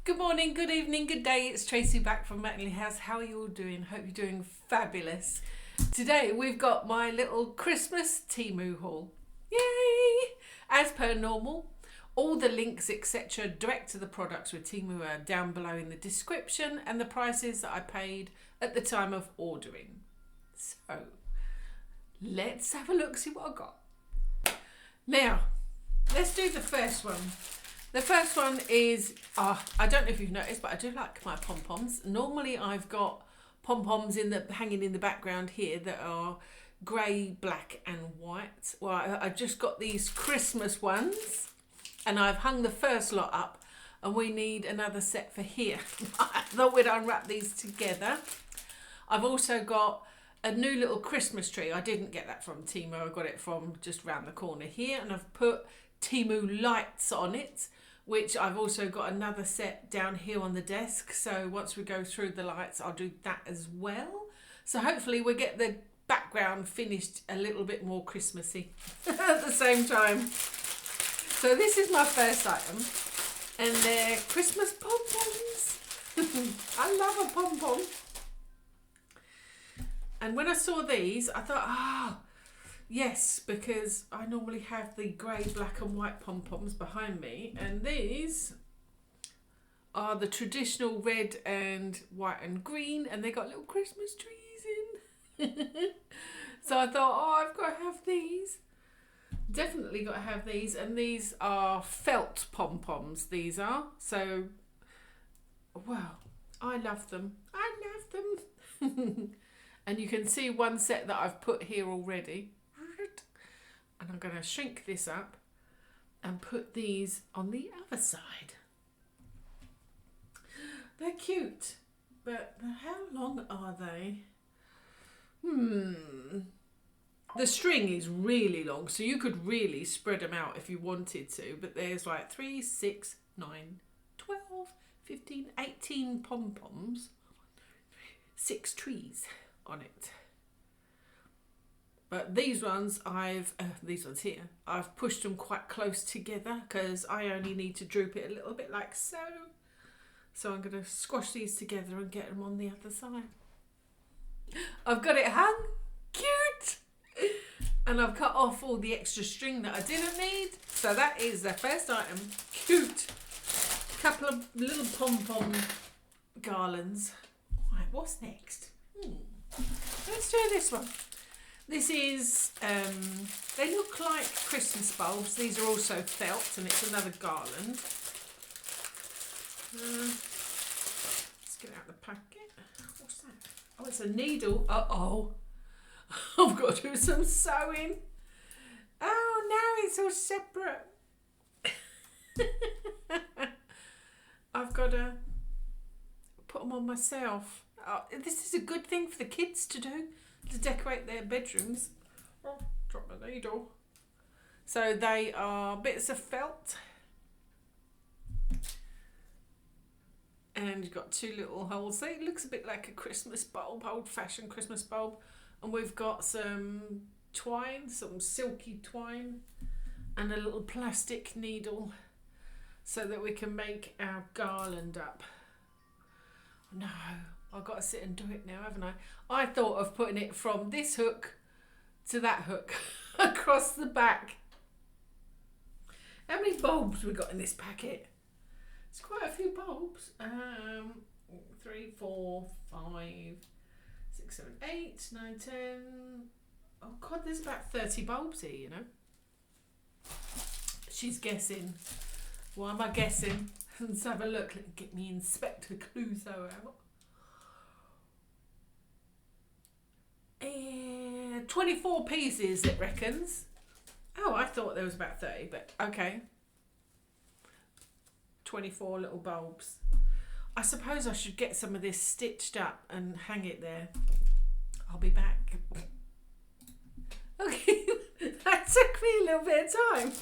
Good morning, good evening, good day. It's Tracy back from Matley House. How are you all doing? Hope you're doing fabulous. Today we've got my little Christmas Temu haul. Yay! As per normal, all the links etc. direct to the products with Temu are down below in the description and the prices that I paid at the time of ordering. So let's have a look, see what I got. Now, let's do the first one. The first one is, I don't know if you've noticed, but I do like my pom-poms. Normally I've got pom-poms hanging in the background here that are grey, black and white. Well, I just got these Christmas ones and I've hung the first lot up and we need another set for here. I thought we'd unwrap these together. I've also got a new little Christmas tree. I didn't get that from Temu, I got it from just round the corner here, and I've put Temu lights on it, which I've also got another set down here on the desk. So once we go through the lights, I'll do that as well. So hopefully we'll get the background finished a little bit more Christmassy at the same time. So this is my first item, and they're Christmas pom-poms. I love a pom-pom. And when I saw these, I thought, yes, because I normally have the grey, black and white pom-poms behind me, and these are the traditional red and white and green, and they got little Christmas trees in. So I thought, I've got to have these. Definitely got to have these, and these are felt pom-poms, these are. So, wow, I love them. I love them. And you can see one set that I've put here already. And I'm going to shrink this up and put these on the other side. They're cute, but how long are they? The string is really long, so you could really spread them out if you wanted to, but there's like 3, 6, 9, 12, 15, 18 pom-poms, 6 trees on it. But these ones here, I've pushed them quite close together because I only need to droop it a little bit like so. So I'm going to squash these together and get them on the other side. I've got it hung, cute, and I've cut off all the extra string that I didn't need. So that is the first item, cute. Couple of little pom-pom garlands. Right, what's next? Let's do this one. This is, they look like Christmas bulbs. These are also felt, and it's another garland. Let's get out the packet. What's that? Oh, it's a needle. Uh-oh. I've got to do some sewing. Oh, now it's all separate. I've got to put them on myself. Oh, this is a good thing for the kids to do, to decorate their bedrooms. Oh, drop my needle. So they are bits of felt. And you've got 2 little holes. So it looks a bit like a Christmas bulb, old-fashioned Christmas bulb. And we've got some twine, some silky twine, and a little plastic needle so that we can make our garland up. No. I've got to sit and do it now, haven't I? I thought of putting it from this hook to that hook across the back. How many bulbs we got in this packet? It's quite a few bulbs. 3, 4, 5, 6, 7, 8, 9, 10. Oh God, there's about 30 bulbs here, you know. She's guessing. Why am I guessing? Let's have a look. Let me get me Inspector Clouseau out. 24 pieces, it reckons. Oh, I thought there was about 30, but okay. 24 little bulbs. I suppose I should get some of this stitched up and hang it there. I'll be back. Okay, that took me a little bit of time.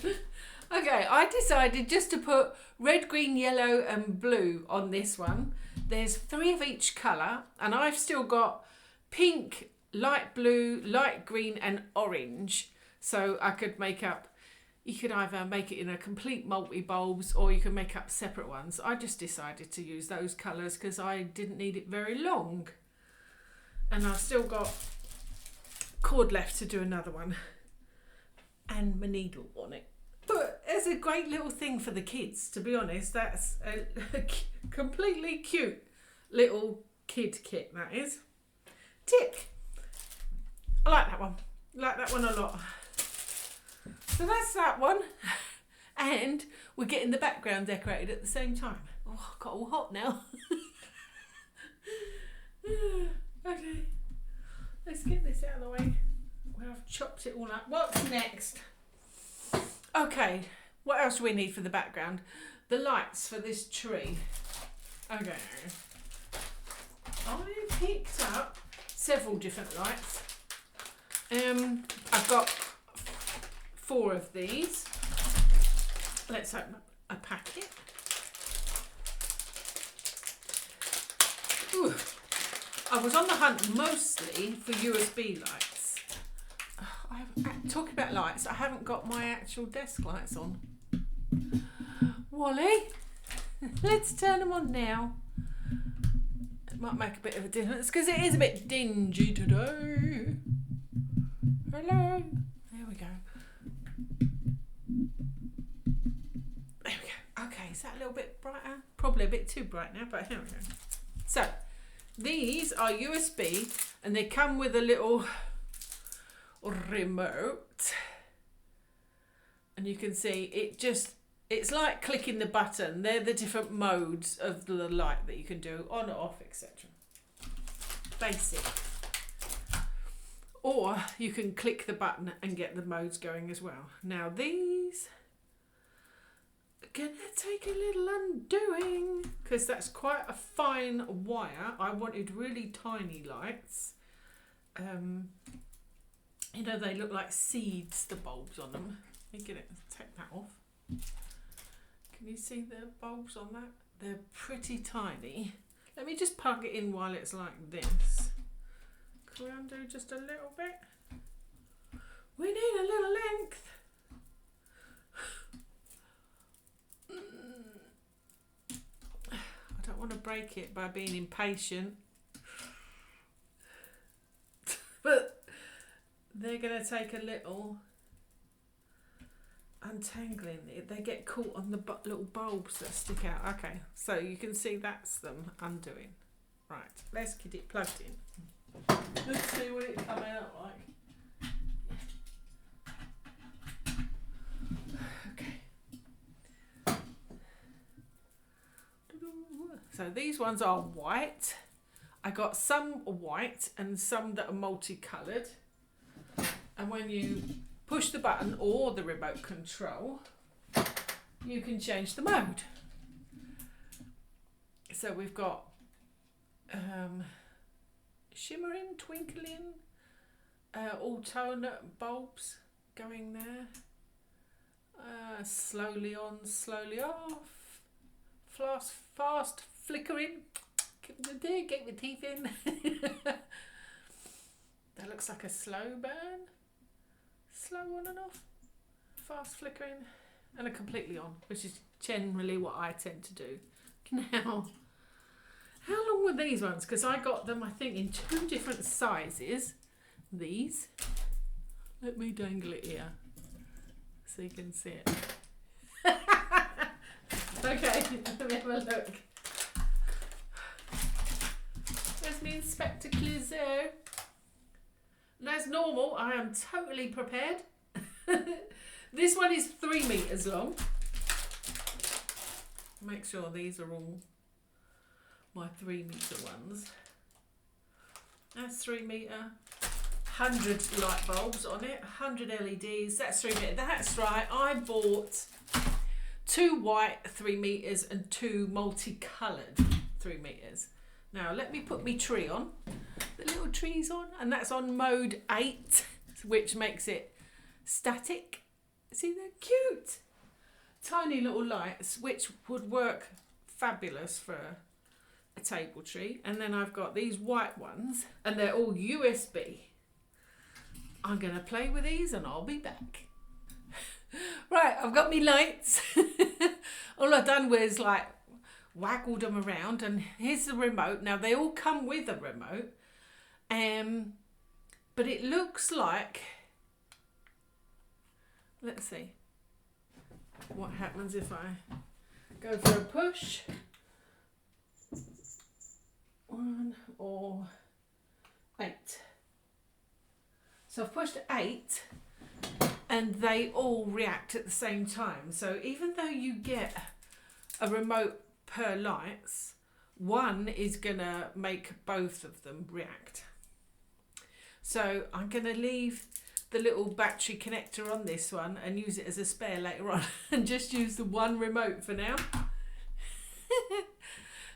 Okay, I decided just to put red, green, yellow and blue on this one. There's 3 of each colour, and I've still got pink, light blue, light green and orange, so I could make up you could either make it in a complete multi-bulbs or you can make up separate ones. I just decided to use those colours because I didn't need it very long. And I've still got cord left to do another one. And my needle on it. But it's a great little thing for the kids, to be honest. That's a completely cute little kid kit, that is. Tick. I like that one. I like that one a lot. So that's that one. And we're getting the background decorated at the same time. Oh, I got all hot now. Okay. Let's get this out of the way. Well, I've chopped it all up. What's next? Okay. What else do we need for the background? The lights for this tree. Okay. I picked up several different lights. I've got 4 of these. Let's open up a packet. Ooh. I was on the hunt mostly for USB lights. Talking about lights, I haven't got my actual desk lights on. Wally, let's turn them on now. It might make a bit of a difference because it is a bit dingy today. Hello. There we go. There we go. Okay, is that a little bit brighter? Probably a bit too bright now, but here we go. So, these are USB and they come with a little remote. And you can see it's like clicking the button. They're the different modes of the light that you can do, on, off, etc. Basic. Or you can click the button and get the modes going as well. Now these are gonna take a little undoing because that's quite a fine wire. I wanted really tiny lights. You know, they look like seeds, the bulbs on them. Let me get it, take that off. Can you see the bulbs on that? They're pretty tiny. Let me just plug it in while it's like this. Can we undo just a little bit? We need a little length. I don't want to break it by being impatient. But they're going to take a little untangling. They get caught on the little bulbs that stick out. Okay, so you can see that's them undoing. Right, let's get it plugged in. Let's see what it come out like. Okay. So these ones are white. I got some white and some that are multicoloured. And when you push the button or the remote control, you can change the mode. So we've got shimmering, twinkling, alternate bulbs going there. Slowly on, slowly off. Fast flickering. Get my teeth in. That looks like a slow burn. Slow on and off. Fast flickering. And a completely on, which is generally what I tend to do. Now, how long were these ones? Because I got them, I think, in 2 different sizes. These. Let me dangle it here so you can see it. Okay, let me have a look. There's me Inspector Clouseau. And as normal, I am totally prepared. This one is 3 meters long. Make sure these are all my 3 meter ones. That's 3 meter. 100 light bulbs on it. 100 LEDs. That's 3 meter. That's right. I bought 2 white 3 meters and 2 multicoloured 3 meters. Now let me put my tree on. The little tree's on, and that's on mode 8, which makes it static. See, they're cute. Tiny little lights, which would work fabulous for a table tree. And then I've got these white ones, and they're all USB. I'm going to play with these and I'll be back. Right, I've got me lights. All I've done was like waggled them around, and here's the remote. Now they all come with a remote, but it looks like, let's see what happens if I go for a push. 1 or 8. So I've pushed 8 and they all react at the same time. So even though you get a remote per lights, one is gonna make both of them react. So I'm gonna leave the little battery connector on this one and use it as a spare later on and just use the one remote for now.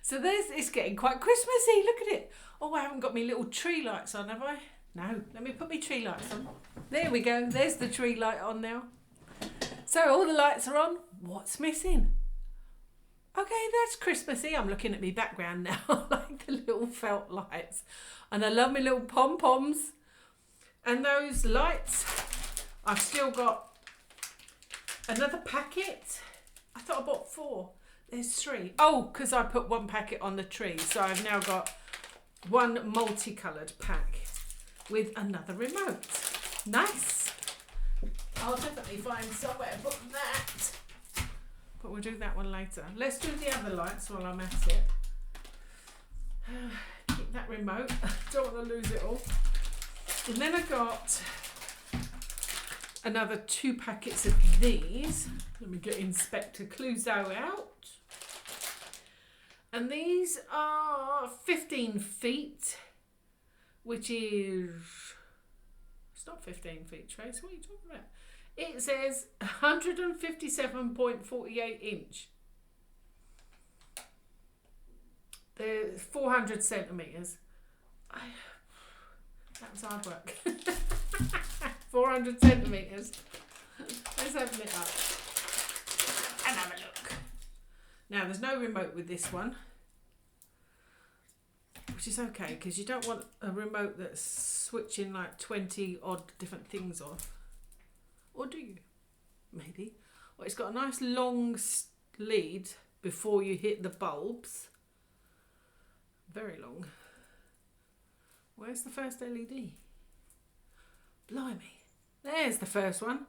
So it's getting quite Christmassy, look at it. Oh, I haven't got my little tree lights on, have I? No, let me put my tree lights on. There we go, there's the tree light on now. So all the lights are on, what's missing? Okay, that's Christmassy. I'm looking at my background now, like the little felt lights. And I love my little pom-poms. And those lights, I've still got another packet. I thought I bought 4. There's 3. Oh, because I put 1 packet on the tree. So I've now got 1 multicoloured pack with another remote. Nice. I'll definitely find somewhere to put that. But we'll do that one later. Let's do the other lights while I'm at it. Keep that remote. Don't want to lose it all. And then I got another 2 packets of these. Let me get Inspector Clouseau out. And these are 15 feet, which is, it's not 15 feet, Trace, what are you talking about? It says 157.48 inch. There's 400 centimetres. That was hard work. 400 centimetres. Let's open it up and have a look. Now there's no remote with this one, which is okay because you don't want a remote that's switching like 20 odd different things off. Or do you? Maybe. Well, it's got a nice long lead before you hit the bulbs. Very long. Where's the first LED? Blimey. There's the first one.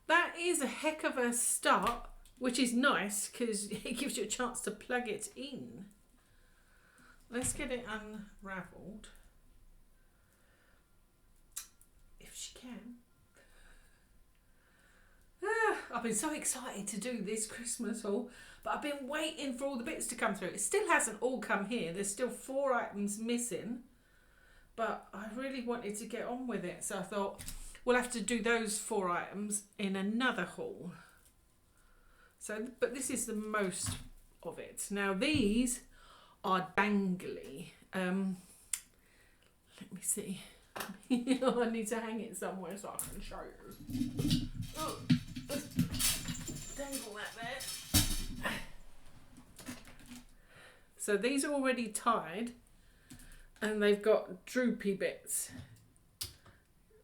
That is a heck of a start, which is nice because it gives you a chance to plug it in. Let's get it unravelled. If she can. I've been so excited to do this Christmas haul, but I've been waiting for all the bits to come through. It still hasn't all come here. There's still 4 items missing, but I really wanted to get on with it. So I thought we'll have to do those 4 items in another haul. So, but this is the most of it. Now these are dangly. Let me see. I need to hang it somewhere so I can show you. Oh. Dangle that there. So these are already tied and they've got droopy bits.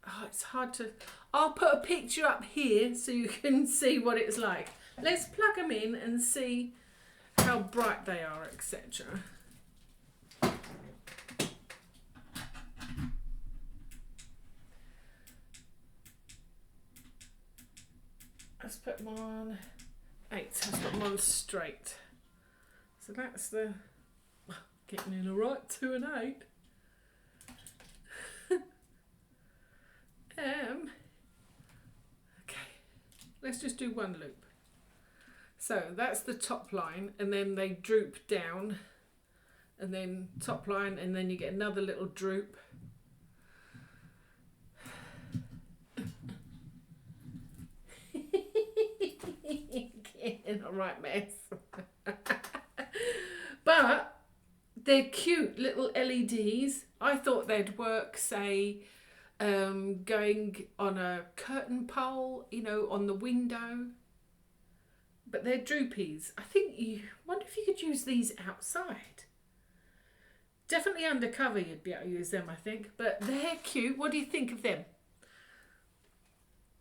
Oh, it's hard to... I'll put a picture up here so you can see what it's like. Let's plug them in and see how bright they are, etc. Let's put them on 8. Let's put them on straight. So that's the... Getting in a right 2 and 8. Okay, let's just do 1 loop. So that's the top line, and then they droop down, and then top line, and then you get another little droop. Getting a right mess. But they're cute little LEDs. I thought they'd work, say, going on a curtain pole, you know, on the window. But they're droopies. I think wonder if you could use these outside. Definitely undercover you'd be able to use them, I think. But they're cute. What do you think of them?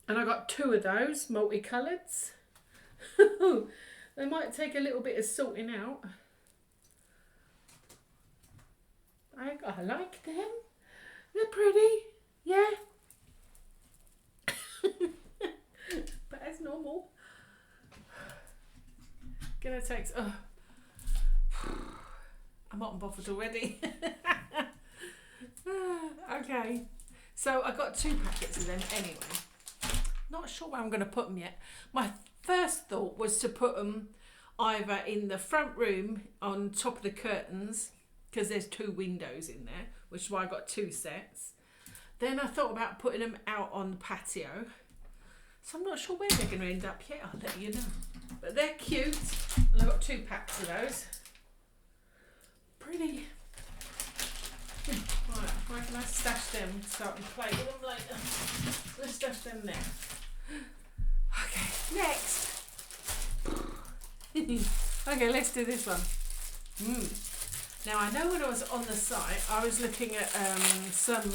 And I got 2 of those multicoloureds. They might take a little bit of sorting out. I like them. They're pretty. Yeah. But as normal. Gonna take. Oh. I'm hot and bothered already. Okay. So I got 2 packets of them anyway. Not sure where I'm going to put them yet. My first thought was to put them either in the front room on top of the curtains, because there's 2 windows in there, which is why I got 2 sets. Then I thought about putting them out on the patio. So I'm not sure where they're going to end up yet. I'll let you know. But they're cute. And I've got 2 packs of those. Pretty. Right, where can I stash them so I can play with them later? Let's stash them there. Okay, next. Okay, let's do this one. Now I know when I was on the site, I was looking at some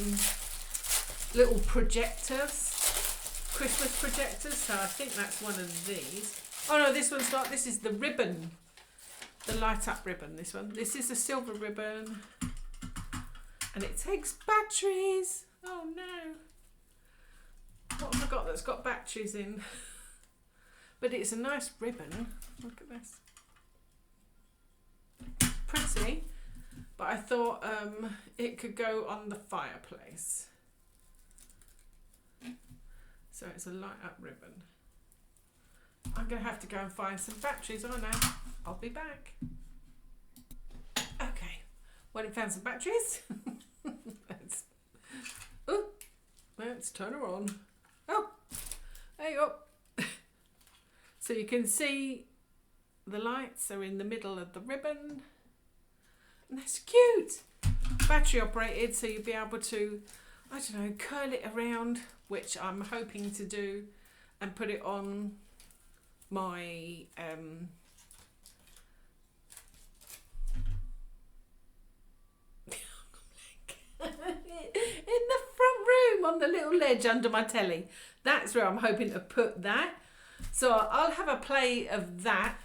little projectors, Christmas projectors. So I think that's one of these. Oh no, this one's not. This is the ribbon, the light up ribbon. This one. This is a silver ribbon, and it takes batteries. Oh no. What have I got that's got batteries in? But it's a nice ribbon. Look at this. Pretty. But I thought it could go on the fireplace. So it's a light up ribbon. I'm going to have to go and find some batteries, aren't I? I'll be back. Okay. When I found some batteries. Let's turn her on. Oh, there you go. So you can see the lights are in the middle of the ribbon. And that's cute. Battery operated, so you'll be able to, I don't know, curl it around, which I'm hoping to do, and put it on my in the front room on the little ledge under my telly. That's where I'm hoping to put that. So I'll have a play of that.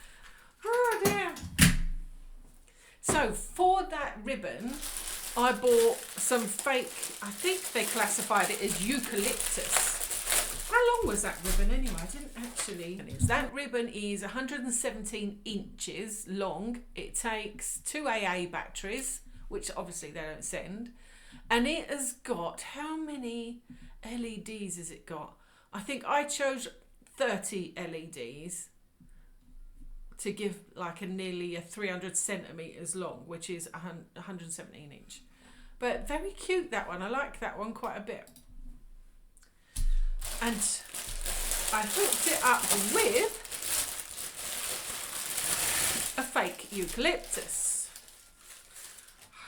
Oh dear. So for that ribbon, I bought some fake, I think they classified it as eucalyptus. How long was that ribbon anyway? I didn't actually. That ribbon is 117 inches long. It takes 2 AA batteries, which obviously they don't send. And it has got, how many LEDs has it got? I think I chose 30 LEDs to give like nearly 300 centimetres long, which is 117 inch. But very cute, that one. I like that one quite a bit. And I hooked it up with a fake eucalyptus.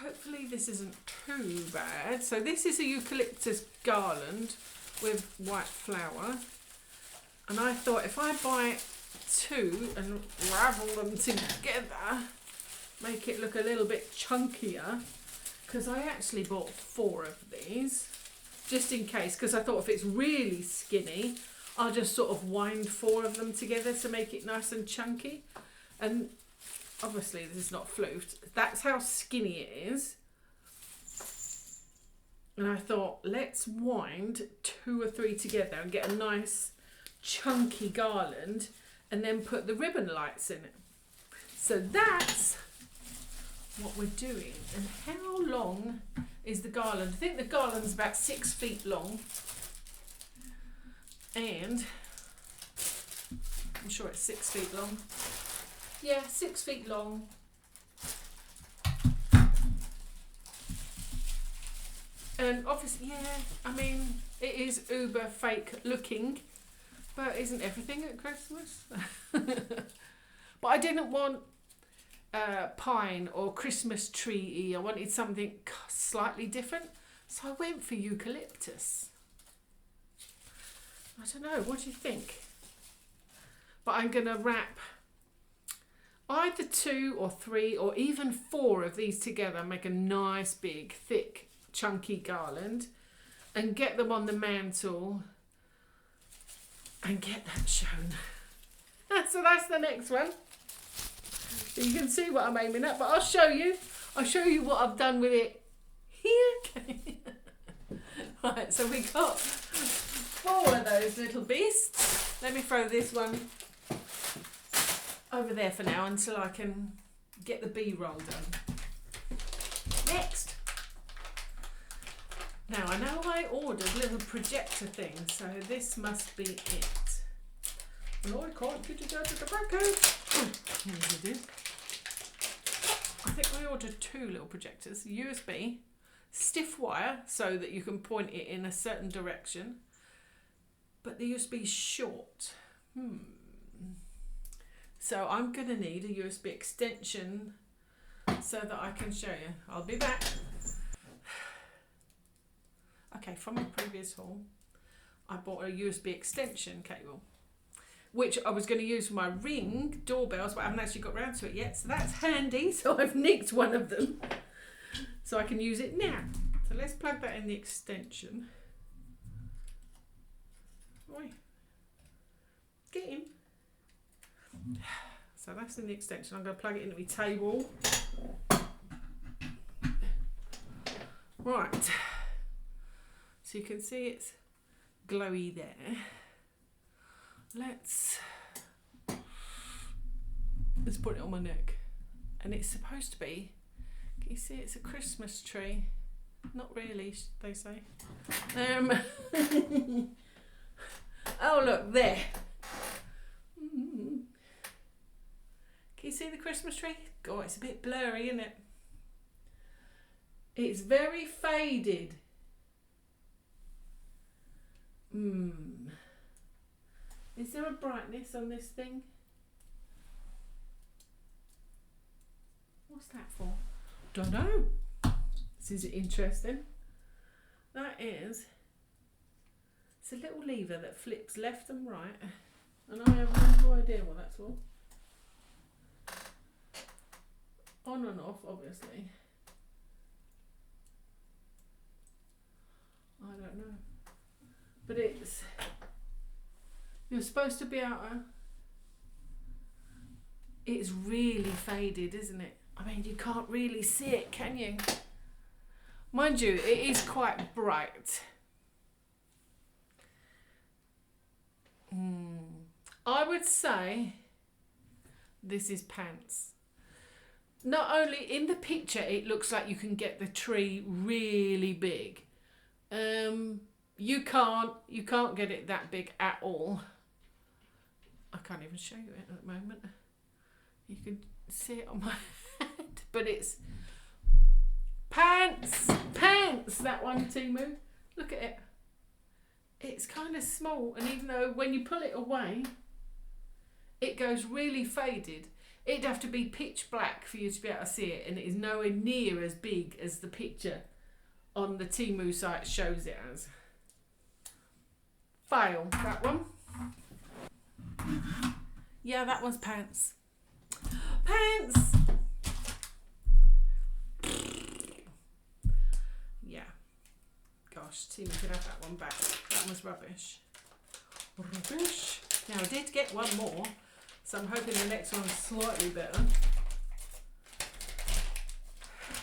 Hopefully this isn't too bad. So this is a eucalyptus garland with white flower. And I thought if I buy 2 and ravel them together, make it look a little bit chunkier, because I actually bought 4 of these just in case, because I thought if it's really skinny I'll just sort of wind 4 of them together to make it nice and chunky. And obviously this is not floofed, that's how skinny it is. And I thought let's wind 2 or 3 together and get a nice chunky garland, and then put the ribbon lights in it. So that's what we're doing. And how long is the garland? I think the garland's about 6 feet long. And I'm sure it's 6 feet long. Yeah, 6 feet long. And obviously, yeah, I mean, it is uber fake looking. But isn't everything at Christmas? But I didn't want pine or Christmas tree-y. I wanted something slightly different. So I went for eucalyptus. I don't know, what do you think? But I'm going to wrap either 2 or 3 or even 4 of these together, make a nice big, thick, chunky garland, and get them on the mantle and get that shown. So that's the next one. So you can see what I'm aiming at, but I'll show you. I'll show you what I've done with it here. Right, so we got 4 of those little beasts. Let me throw this one over there for now until I can get the B-roll done. Next. Now I know I ordered little projector things, so this must be it. No, I can't get it out of the back out. Yes, I did. I think I ordered 2 little projectors. USB, stiff wire so that you can point it in a certain direction. But the USB is short. So I'm going to need a USB extension so that I can show you. I'll be back. Okay, from my previous haul, I bought a USB extension cable, which I was going to use for my Ring doorbells, but I haven't actually got around to it yet. So that's handy. So I've nicked one of them so I can use it now. So let's plug that in the extension. Oi. Get him. So that's in the extension. I'm going to plug it into my table. Right. So you can see it's glowy there. Let's put it on my neck. And it's supposed to be, can you see it's a Christmas tree? Not really, they say. Oh look, there. Can you see the Christmas tree? God, it's a bit blurry, isn't it? It's very faded. Is there a brightness on this thing? What's that for? Don't know. This is interesting. That is, it's a little lever that flips left and right, and I have no idea what that's for. On and off, obviously. I don't know. But it's, you're supposed to be able to, it's really faded, isn't it? I mean, you can't really see it, can you? Mind you, it is quite bright. I would say this is pants. Not only in the picture, it looks like you can get the tree really big. You can't get it that big at all. I can't even show you it at the moment. You can see it on my head, but it's pants, that one, Temu. Look at it. It's kind of small, and even though when you pull it away, it goes really faded. It'd have to be pitch black for you to be able to see it, and it is nowhere near as big as the picture on the Temu site shows it as. Fail, that one. Yeah, that one's pants. Pants! Yeah. Gosh, Temu could have that one back. That was rubbish. Rubbish. Now, I did get one more, so I'm hoping the next one's slightly better.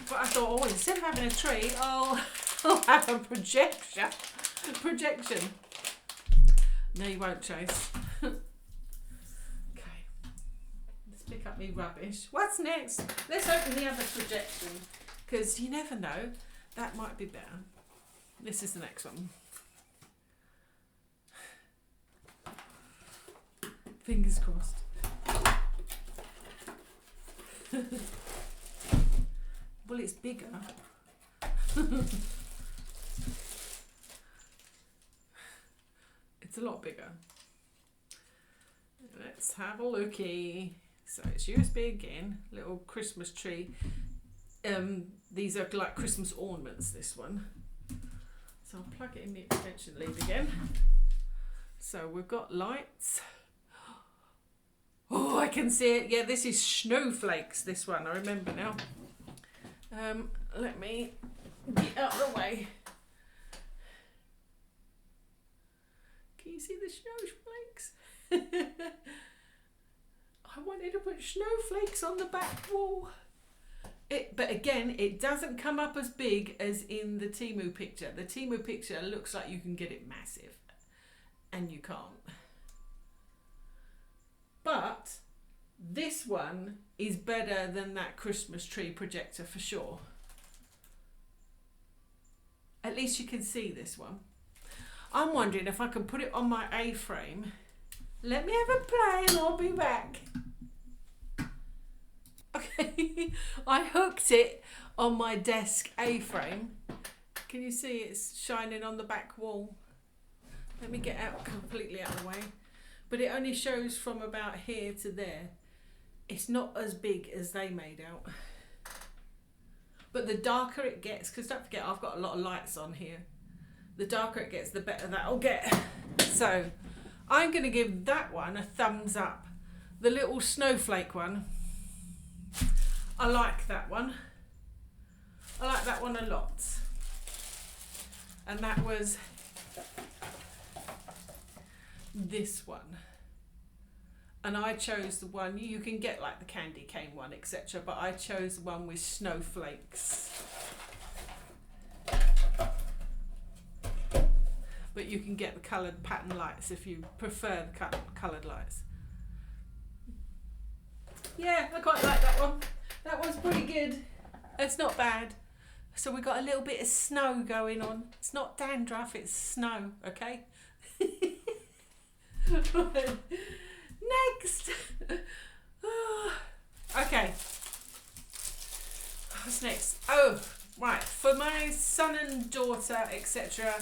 But I thought, oh, instead of having a tree, I'll have a projection. No, you won't, Chase. Okay. Let's pick up me rubbish. What's next? Let's open the other projection, because you never know. That might be better. This is the next one. Fingers crossed. Well, it's bigger. It's a lot bigger. Let's have a looky. So it's USB again, little Christmas tree. These are like Christmas ornaments, this one. So I'll plug it in the extension lead again. So we've got lights. Oh, I can see it. Yeah, this is snowflakes, this one. I remember now. Let me get out of the way. Can you see the snowflakes? snowflakes on the back wall. But again, it doesn't come up as big as in the Temu picture. The Temu picture looks like you can get it massive, and you can't. But this one is better than that Christmas tree projector for sure. At least you can see this one. I'm wondering if I can put it on my A-frame. Let me have a play and I'll be back. Okay, I hooked it on my desk A-frame. Can you see it's shining on the back wall? Let me get out completely out of the way. But it only shows from about here to there. It's not as big as they made out. But the darker it gets, because don't forget I've got a lot of lights on here. The darker it gets, the better that'll get. So I'm going to give that one a thumbs up. The little snowflake one, I like that one. I like that one a lot. And that was this one. And I chose the one, you can get like the candy cane one, etc. But I chose the one with snowflakes. But you can get the coloured pattern lights if you prefer the coloured lights. Yeah, I quite like that one. That one's pretty good. It's not bad. So we got a little bit of snow going on. It's not dandruff, it's snow, okay? Right. Next. Okay. What's next? Oh, right. For my son and daughter, etc.,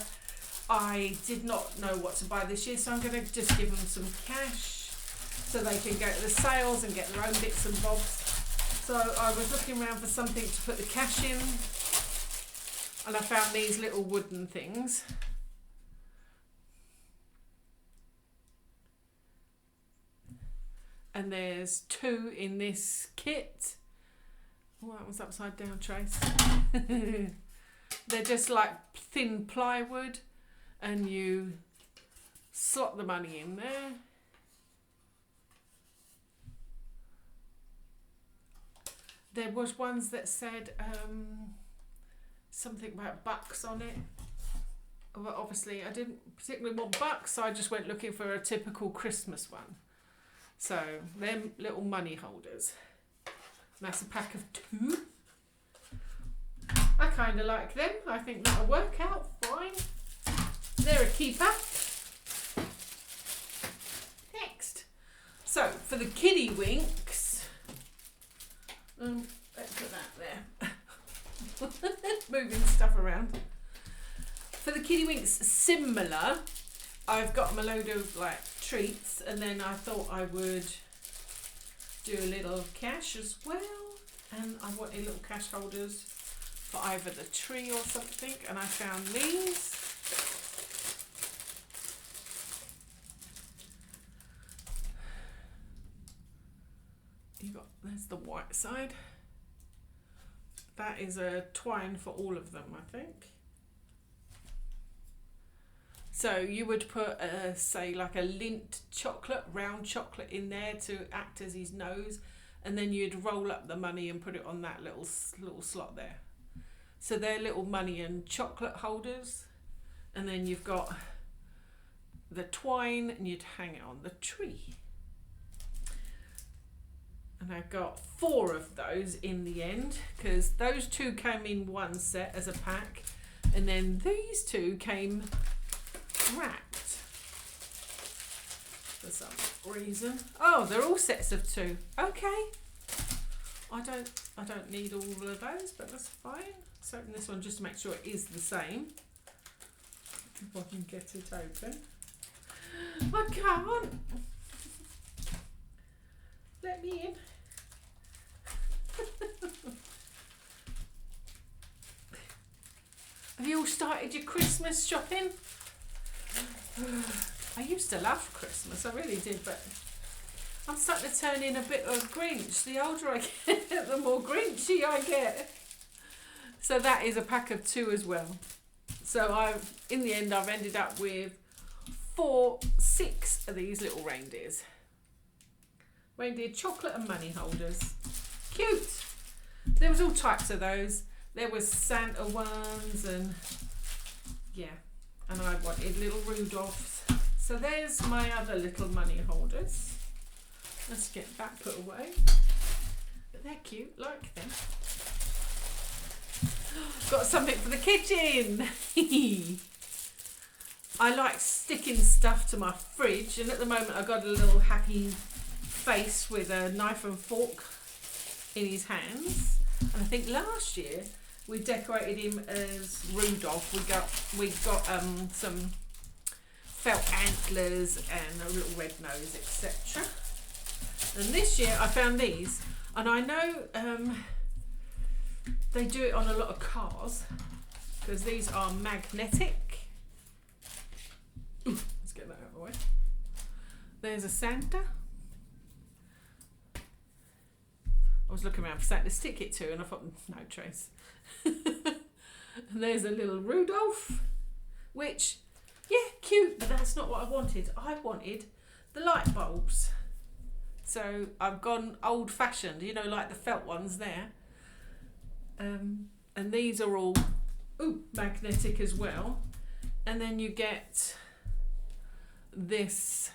I did not know what to buy this year, so I'm going to just give them some cash so they can go to the sales and get their own bits and bobs. So I was looking around for something to put the cash in, and I found these little wooden things. And there's 2 in this kit. Oh, that was upside down, Trace. They're just like thin plywood, and you slot the money in there. There was ones that said something about bucks on it. But obviously I didn't particularly want bucks, so I just went looking for a typical Christmas one. So they're little money holders. And that's a pack of 2. I kind of like them. I think that'll work out fine. They're a keeper. Next. So for the kiddie winks, let's put that there. Moving stuff around. For the kiddie winks, similar. I've got them a load of like treats, and then I thought I would do a little cash as well. And I wanted little cash holders for either the tree or something, and I found these. There's the white side. That is a twine for all of them, I think. So you would put, say, like a Lindt chocolate, round chocolate in there to act as his nose, and then you'd roll up the money and put it on that little slot there. So they're little money and chocolate holders, and then you've got the twine, and you'd hang it on the tree. And I got 4 of those in the end, because those 2 came in one set as a pack, and then these 2 came wrapped for some reason. Oh, they're all sets of 2. Okay. I don't need all of those, but that's fine. Let's open this one just to make sure it is the same. If I can get it open. I can't. Let me in. Have you all started your Christmas shopping? I used to love Christmas, I really did, but I'm starting to turn in a bit of Grinch. The older I get, the more Grinchy I get. So that is a pack of 2 as well. So in the end, I've ended up with 6 of these little reindeers. Reindeer chocolate and money holders. Cute. There was all types of those. There was Santa ones and yeah. And I wanted little Rudolphs. So there's my other little money holders. Let's get that put away. But they're cute, like them. Got something for the kitchen. I like sticking stuff to my fridge, and at the moment I've got a little happy face with a knife and fork in his hands. And I think last year we decorated him as Rudolph. We got some felt antlers and a little red nose, etc. And this year I found these, and I know they do it on a lot of cars because these are magnetic. Ooh, let's get that out of the way. There's a Santa. I was looking around for something to stick it to, and I thought, no, Trace. And there's a little Rudolph, which, yeah, cute, but that's not what I wanted. I wanted the light bulbs. So I've gone old fashioned, you know, like the felt ones there. And these are all magnetic as well. And then you get this,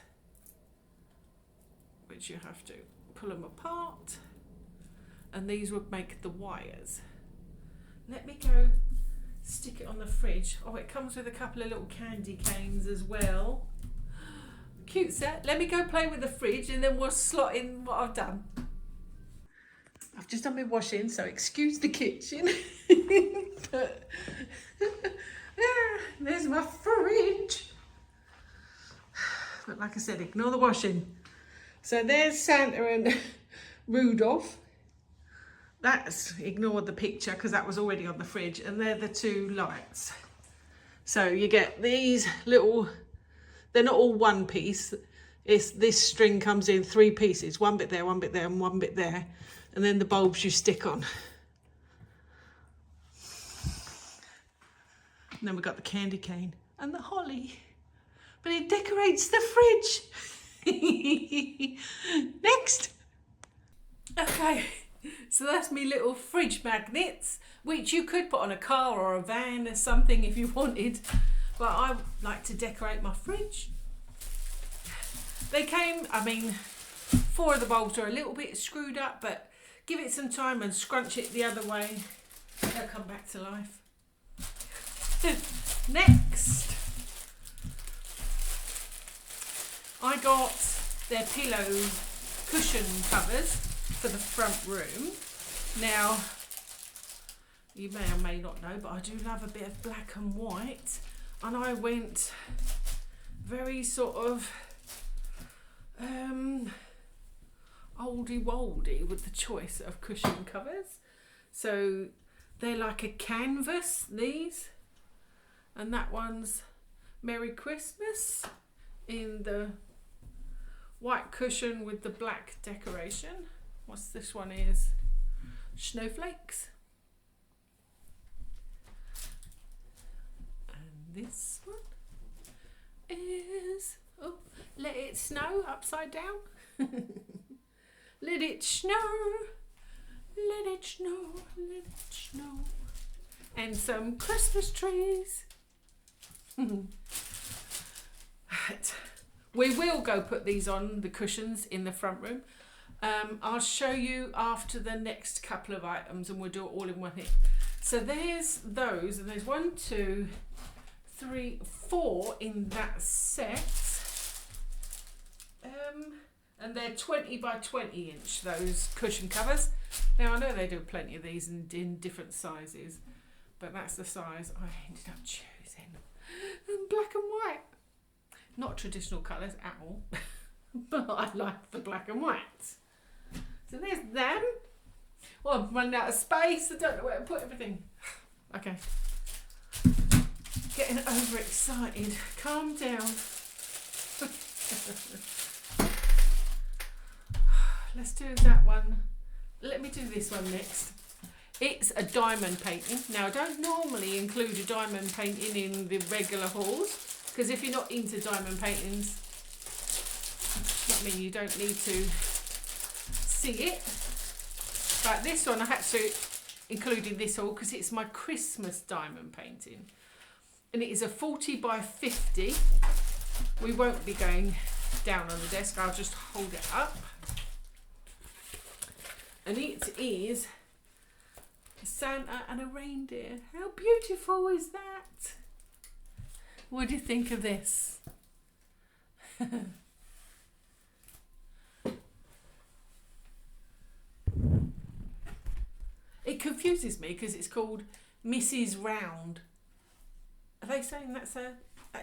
which you have to pull them apart. And these would make the wires. Let me go stick it on the fridge. Oh, it comes with a couple of little candy canes as well. Cute set. Let me go play with the fridge and then we'll slot in what I've done. I've just done my washing, so excuse the kitchen. But there's my fridge. But like I said, ignore the washing. So there's Santa and Rudolph. That's, ignore the picture because that was already on the fridge, and they're the two lights. So you get these little, they're not all one piece. It's this string comes in 3 pieces, one bit there, and one bit there, and then the bulbs you stick on. And then we've got the candy cane and the holly, but it decorates the fridge. Next. Okay. So that's me little fridge magnets, which you could put on a car or a van or something if you wanted. But I like to decorate my fridge. They came, I mean, 4 of the bulbs are a little bit screwed up, but give it some time and scrunch it the other way. They'll come back to life. Next, I got their pillow cushion covers for the front room. Now, you may or may not know, but I do love a bit of black and white, and I went very sort of oldie-woldy with the choice of cushion covers. So they're like a canvas, these, and that one's Merry Christmas in the white cushion with the black decoration. What's this one is? Snowflakes. And this one is, oh, Let It Snow, upside down. Let it snow, let it snow, let it snow. And some Christmas trees. Right. We will go put these on the cushions in the front room. I'll show you after the next couple of items, and we'll do it all in one hit. So there's those, and there's 1, 2, 3, 4 in that set. And they're 20 by 20 inch, those cushion covers. Now I know they do plenty of these in different sizes, but that's the size I ended up choosing. And black and white. Not traditional colours at all, but I like the black and white. So there's them. Well, I'm running out of space. I don't know where to put everything. Okay. Getting overexcited. Calm down. Let's do that one. Let me do this one next. It's a diamond painting. Now, I don't normally include a diamond painting in the regular hauls, because if you're not into diamond paintings, I mean, you don't need to see it. But this one I had to include in this haul because it's my Christmas diamond painting. And it is a 40 by 50. We won't be going down on the desk, I'll just hold it up. And it is Santa and a reindeer. How beautiful is that? What do you think of this? It confuses me because it's called Mrs. Round. Are they saying that's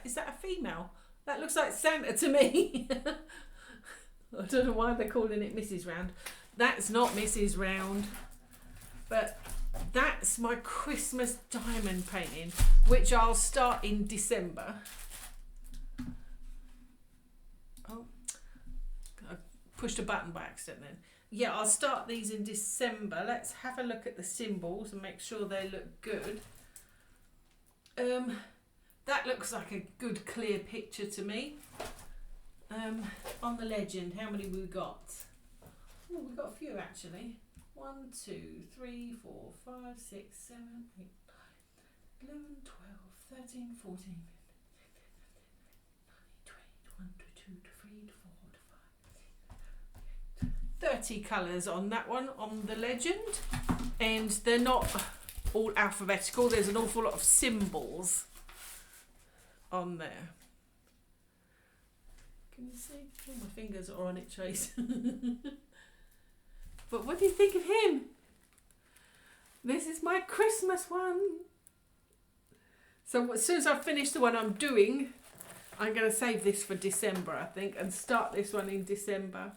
is that a female? That looks like Santa to me. I don't know why they're calling it Mrs. Round. That's not Mrs. Round. But that's my Christmas diamond painting, which I'll start in December. Oh, I pushed a button by accident then. Yeah, I'll start these in December. Let's have a look at the symbols and make sure they look good. That looks like a good clear picture to me. On the legend, how many we got? Oh, we've got a few actually. 1, 2, 3, 4, 5, 6, 7, 8, 9, 11, 12, 13, 14, 15, 20, 21, 22, 23, 24, 30 colours on that one, on the legend. And they're not all alphabetical, there's an awful lot of symbols on there. Can you see? Oh, my fingers are on it, Trace. But what do you think of him? This is my Christmas one. So as soon as I finish the one I'm doing, I'm going to save this for December, I think, and start this one in December.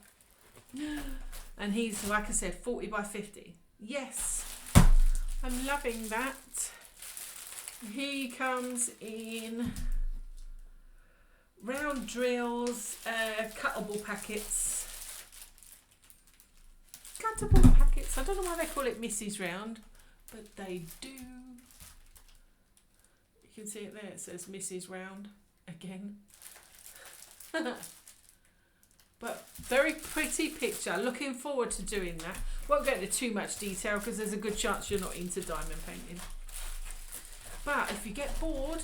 And he's, like I said, 40 by 50. Yes, I'm loving that. He comes in round drills, cuttable packets. Cuttable packets. I don't know why they call it Mrs. Round, but they do. You can see it there. It says Mrs. Round again. But very pretty picture. Looking forward to doing that. Won't go into too much detail because there's a good chance you're not into diamond painting. But if you get bored,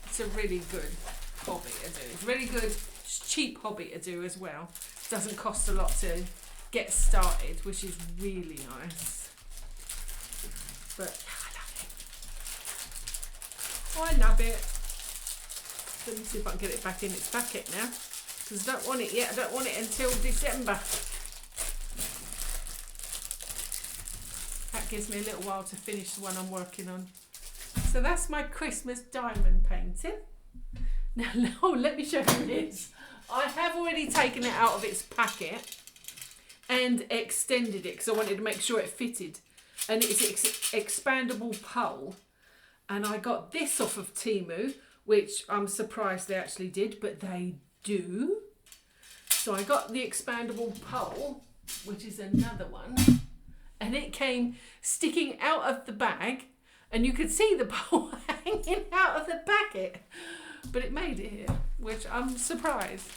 it's a really good hobby to do. It's really good, cheap hobby to do as well. Doesn't cost a lot to get started, which is really nice. But I love it. Let me see if I can get it back in its packet now, because I don't want it yet. I don't want it until December. That gives me a little while to finish the one I'm working on. So that's my Christmas diamond painting. Now, let me show you this. I have already taken it out of its packet and extended it because I wanted to make sure it fitted. And it's expandable pole. And I got this off of Temu, which I'm surprised they actually did, but they do. So I got the expandable pole, which is another one. And it came sticking out of the bag. And you could see the pole hanging out of the packet. But it made it here, which I'm surprised.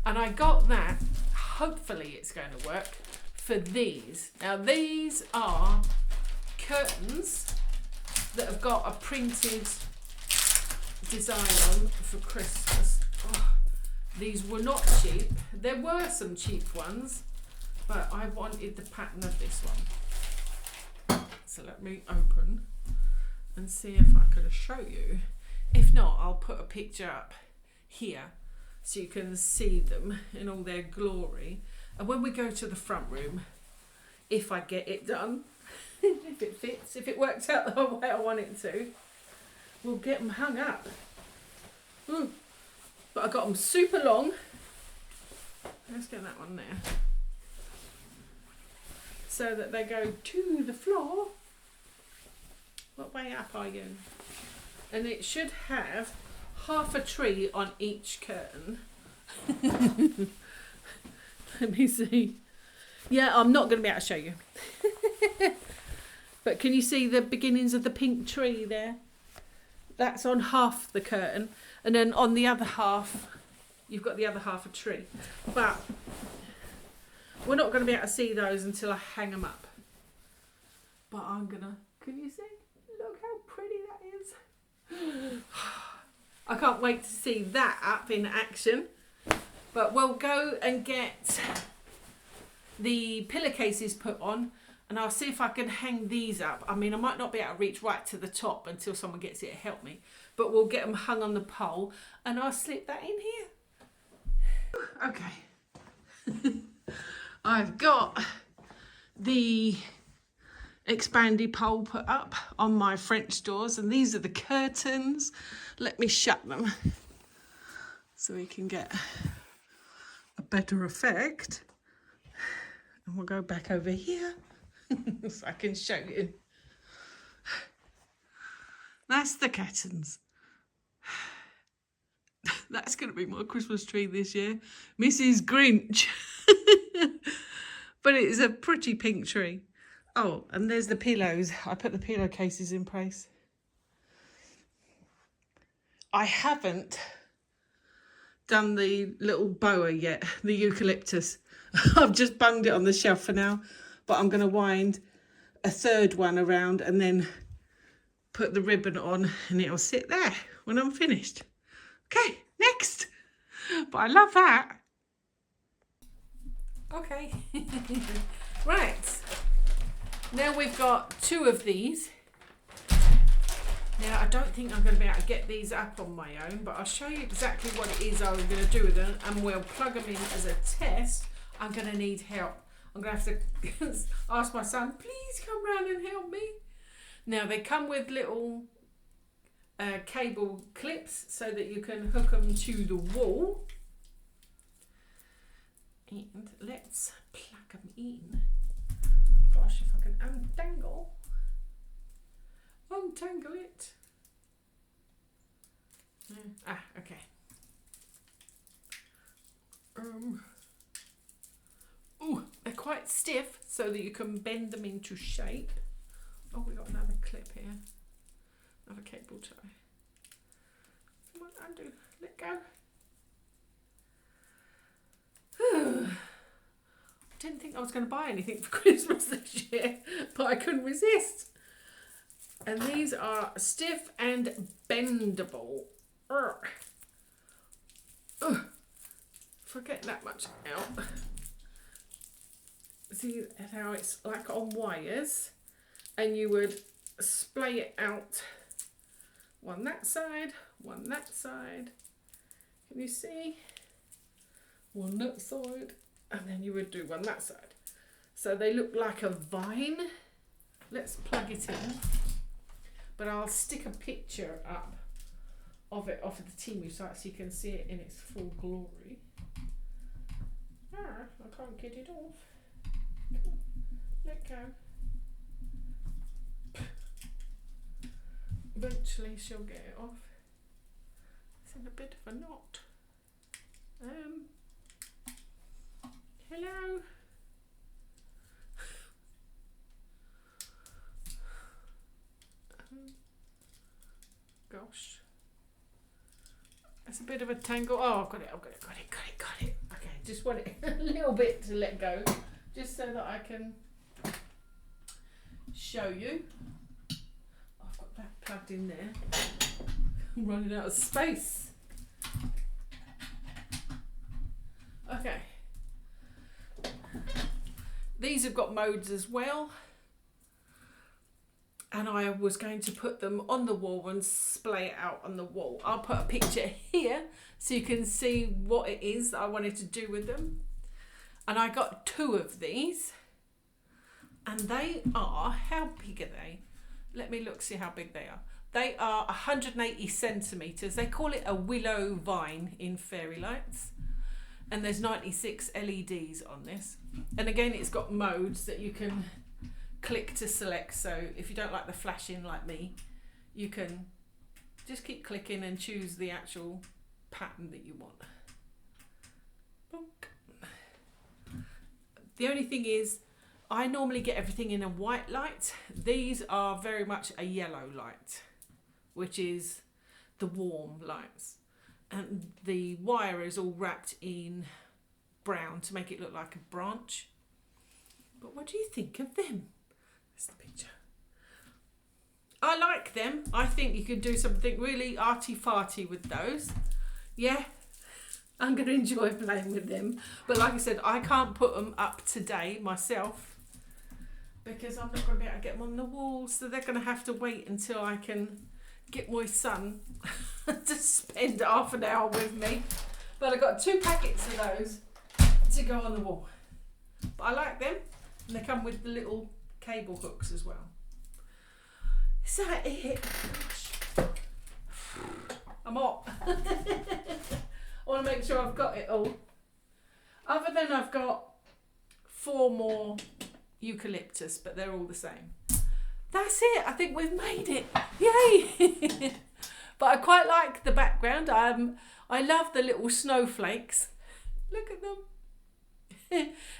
And I got that, hopefully it's going to work, for these. Now these are curtains that have got a printed design on for Christmas. Oh, these were not cheap. There were some cheap ones, but I wanted the pattern of this one. So let me open and see if I could show you. If not, I'll put a picture up here so you can see them in all their glory. And when we go to the front room, if I get it done, if it fits, if it works out the way I want it to, we'll get them hung up. But I got them super long. Let's get that one there. So that they go to the floor. What way up are you? And it should have half a tree on each curtain. Let me see. Yeah, I'm not going to be able to show you. But can you see the beginnings of the pink tree there? That's on half the curtain. And then on the other half, you've got the other half a tree. But We're not going to be able to see those until I hang them up. But I'm going to... Can you see? Look how pretty that is. I can't wait to see that up in action. But we'll go and get the pillowcases put on, and I'll see if I can hang these up. I mean, I might not be able to reach right to the top until someone gets here to help me, but we'll get them hung on the pole and I'll slip that in here. Okay. I've got the expandy pole put up on my French doors, and these are the curtains. Let me shut them so we can get a better effect. And we'll go back over here so I can show you. That's the curtains. That's going to be my Christmas tree this year. Mrs. Grinch. But it is a pretty pink tree. Oh, and there's the pillows. I put the pillowcases in place. I haven't done the little boa yet, the eucalyptus. I've just bunged it on the shelf for now, but I'm going to wind a third one around and then put the ribbon on, and it'll sit there when I'm finished. Okay, next. But I love that. Okay. Right. Now we've got 2 of these. Now I don't think I'm going to be able to get these up on my own, but I'll show you exactly what it is I'm going to do with them, and we'll plug them in as a test. I'm going to need help. I'm going to have to ask my son, please come round and help me. Now they come with little cable clips so that you can hook them to the wall. And let's plug them in. Gosh, if I can untangle it. Okay. Oh, they're quite stiff so that you can bend them into shape. Oh, we got another clip here. Another cable tie. Come on, undo. Let go. Didn't think I was going to buy anything for Christmas this year, but I couldn't resist. And these are stiff and bendable. Forget that much out. See how it's like on wires, and you would splay it out, one that side, one that side. Can you see? One that side, and then you would do one that side. So they look like a vine. Let's plug it in. But I'll stick a picture up of it off of the Temu site so you can see it in its full glory. I can't get it off. Come on, let go. Eventually she'll get it off. It's in a bit of a knot. Hello? Gosh. That's a bit of a tangle. Oh, I've got it. Okay, just want it a little bit to let go, just so that I can show you. I've got that plugged in there. I'm running out of space. Okay. These have got modes as well. And I was going to put them on the wall and splay it out on the wall. I'll put a picture here so you can see what it is that I wanted to do with them. And I got 2 of these. And they are, how big are they? Let me look, see how big they are. They are 180 centimetres. They call it a willow vine in fairy lights. And there's 96 LEDs on this. And again, it's got modes that you can click to select. So if you don't like the flashing like me, you can just keep clicking and choose the actual pattern that you want. The only thing is, I normally get everything in a white light. These are very much a yellow light, which is the warm lights. And the wire is all wrapped in brown to make it look like a branch. But what do you think of them? That's the picture. I like them. I think you could do something really arty-farty with those. Yeah, I'm going to enjoy playing with them. But like I said, I can't put them up today myself because I'm not going to be able to get them on the wall. So they're going to have to wait until I can get my son to spend half an hour with me. But I've got 2 packets of those to go on the wall. But I like them. And they come with the little cable hooks as well. Is that it? Gosh. I'm hot. I want to make sure I've got it all. Other than I've got 4 more eucalyptus, but they're all the same. That's it. I think we've made it. Yay! But I quite like the background. I love the little snowflakes. Look at them.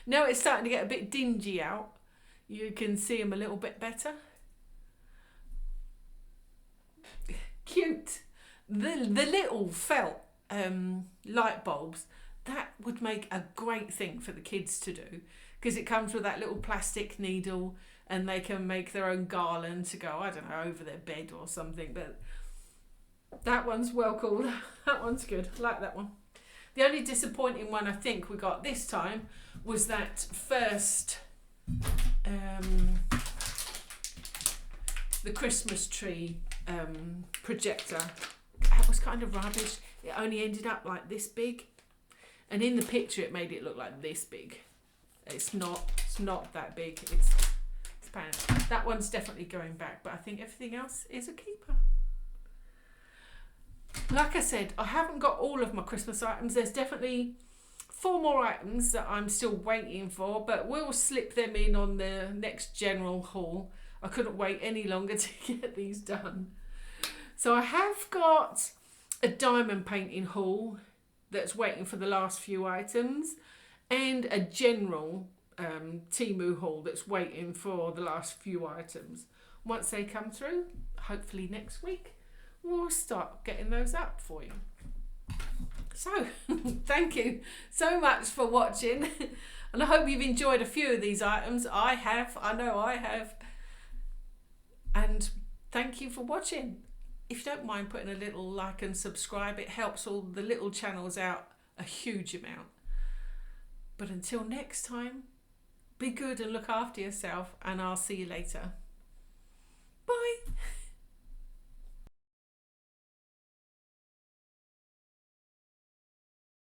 Now it's starting to get a bit dingy out. You can see them a little bit better. Cute. The little felt light bulbs, that would make a great thing for the kids to do because it comes with that little plastic needle and they can make their own garland to go, I don't know, over their bed or something. But that one's well cool. That one's good. I like that one. The only disappointing one I think we got this time was that first the Christmas tree projector. That was kind of rubbish. It only ended up like this big, and in the picture it made it look like this big. It's not that big. It's apparent. That one's definitely going back, but I think everything else is a keeper. Like I said, I haven't got all of my Christmas items. There's definitely 4 more items that I'm still waiting for, but we'll slip them in on the next general haul. I couldn't wait any longer to get these done. So I have got a diamond painting haul that's waiting for the last few items, and a general Temu haul that's waiting for the last few items. Once they come through, hopefully next week, we'll start getting those up for you. So, thank you so much for watching, and I hope you've enjoyed a few of these items. I have, I know I have, and thank you for watching. If you don't mind putting a little like and subscribe, it helps all the little channels out a huge amount. But until next time, be good and look after yourself, and I'll see you later. Bye.